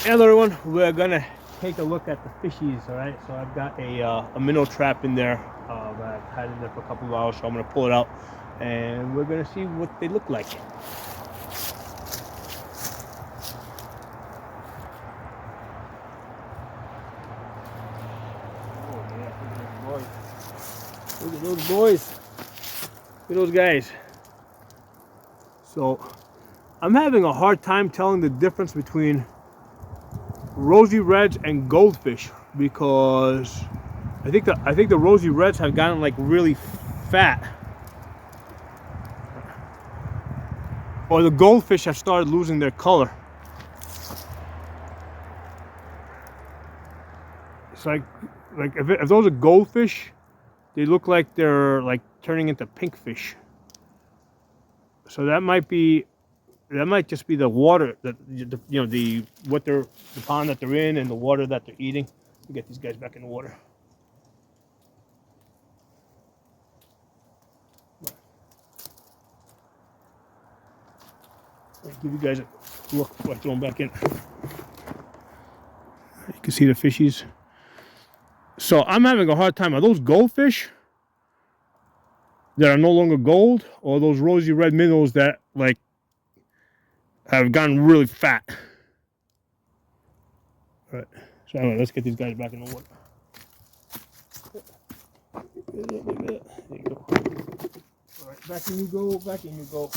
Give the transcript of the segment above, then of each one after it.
Hello everyone, we're gonna take a look at the fishies. All right, so I've got a minnow trap in there that I've had in there for a couple of hours, so I'm gonna pull it out and we're gonna see what they look like. Oh yeah, look at those boys. Look at those guys. So I'm having a hard time telling the difference between rosy reds and goldfish, because I think the rosy reds have gotten like really fat, or the goldfish have started losing their color. It's like if those are goldfish, they look like they're like turning into pink fish. So that might just be the water that the pond that they're in and the water that they're eating. We get these guys back in the water. I'll give you guys a look before I throw them back in. You can see the fishies. So I'm having a hard time. Are those goldfish that are no longer gold, or those rosy red minnows that like have gotten really fat? All right. So anyway, let's get these guys back in the water. There you go. All right, back in you go. Back in you go.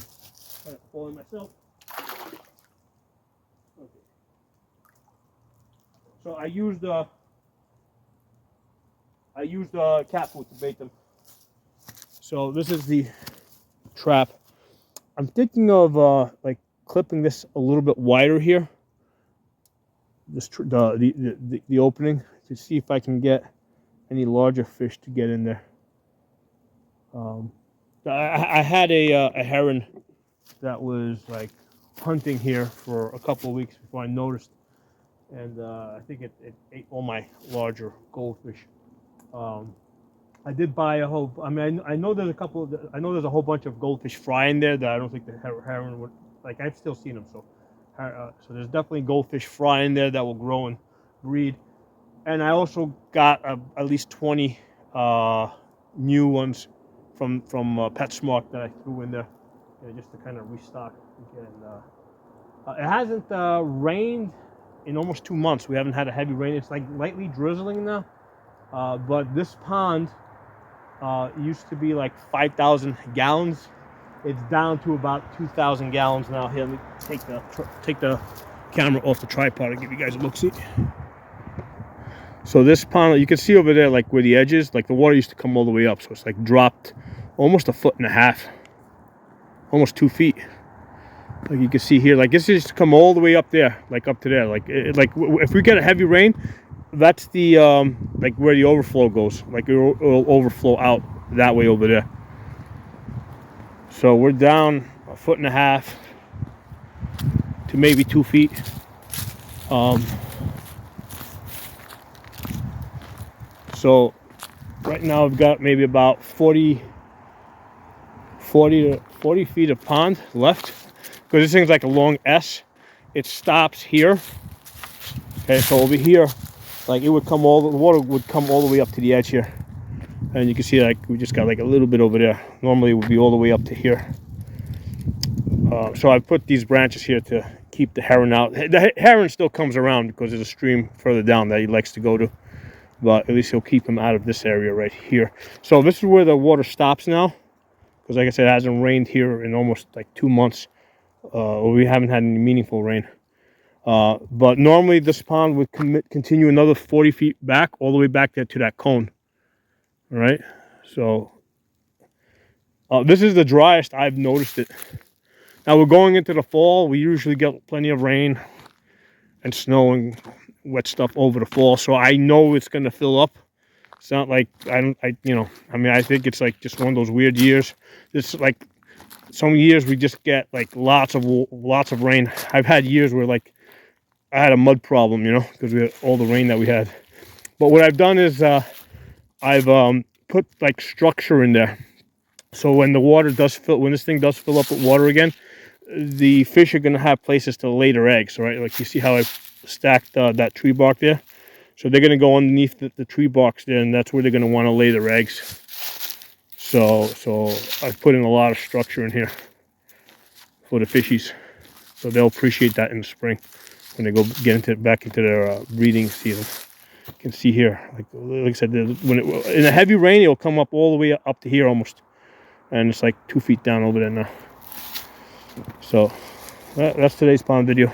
I'm falling myself. Okay. So I used cat food to bait them. So this is the trap. I'm thinking of like clipping this a little bit wider here. This the opening, to see if I can get any larger fish to get in there. I had a heron that was like hunting here for a couple of weeks before I noticed, and I think it ate all my larger goldfish. I did buy a whole. I mean, I know there's a couple. I know there's a whole bunch of goldfish fry in there that I don't think the heron would like. I've still seen them, so there's definitely goldfish fry in there that will grow and breed. And I also got at least 20 new ones from PetSmart that I threw in there, just to kind of restock again. It hasn't rained in almost 2 months. We haven't had a heavy rain. It's like lightly drizzling now. But this pond used to be like 5,000 gallons. It's down to about 2,000 gallons now. Here, let me take the camera off the tripod and give you guys a look-see. So this pond, you can see over there, like where the edge is, like the water used to come all the way up. So it's like dropped almost 1.5 feet, almost 2 feet. Like you can see here, like this used to come all the way up there, like up to there. Like if we get a heavy rain, that's the like where the overflow goes. Like it'll overflow out that way over there. So we're down 1.5 feet to maybe 2 feet. So right now I've got maybe about 40 feet of pond left, because this thing's like a long S. It stops here. Okay, so over here, like the water would come all the way up to the edge here. And you can see like we just got like a little bit over there. Normally it would be all the way up to here. So I put these branches here to keep the heron out. The heron still comes around because there's a stream further down that he likes to go to. But at least he'll keep him out of this area right here. So this is where the water stops now, because like I said, it hasn't rained here in almost like 2 months. We haven't had any meaningful rain. But normally this pond would continue another 40 feet back, all the way back there to that cone. All right, so this is the driest I've noticed it. Now we're going into the fall. We usually get plenty of rain and snow and wet stuff over the fall, so I know it's going to fill up. It's not like I mean, I think it's like just one of those weird years. It's like some years we just get like lots of rain. I've had years where like I had a mud problem, because we had all the rain that we had. But what I've done is I've put like structure in there, so when when this thing does fill up with water again, the fish are going to have places to lay their eggs, right? Like you see how I stacked that tree bark there. So they're going to go underneath the tree barks there, and that's where they're going to want to lay their eggs. So I've put in a lot of structure in here for the fishies. So they'll appreciate that in the spring when they go get back into their breeding season. You can see here, like I said, when in a heavy rain, it'll come up all the way up to here almost. And it's like 2 feet down over there now. So that's today's pond video.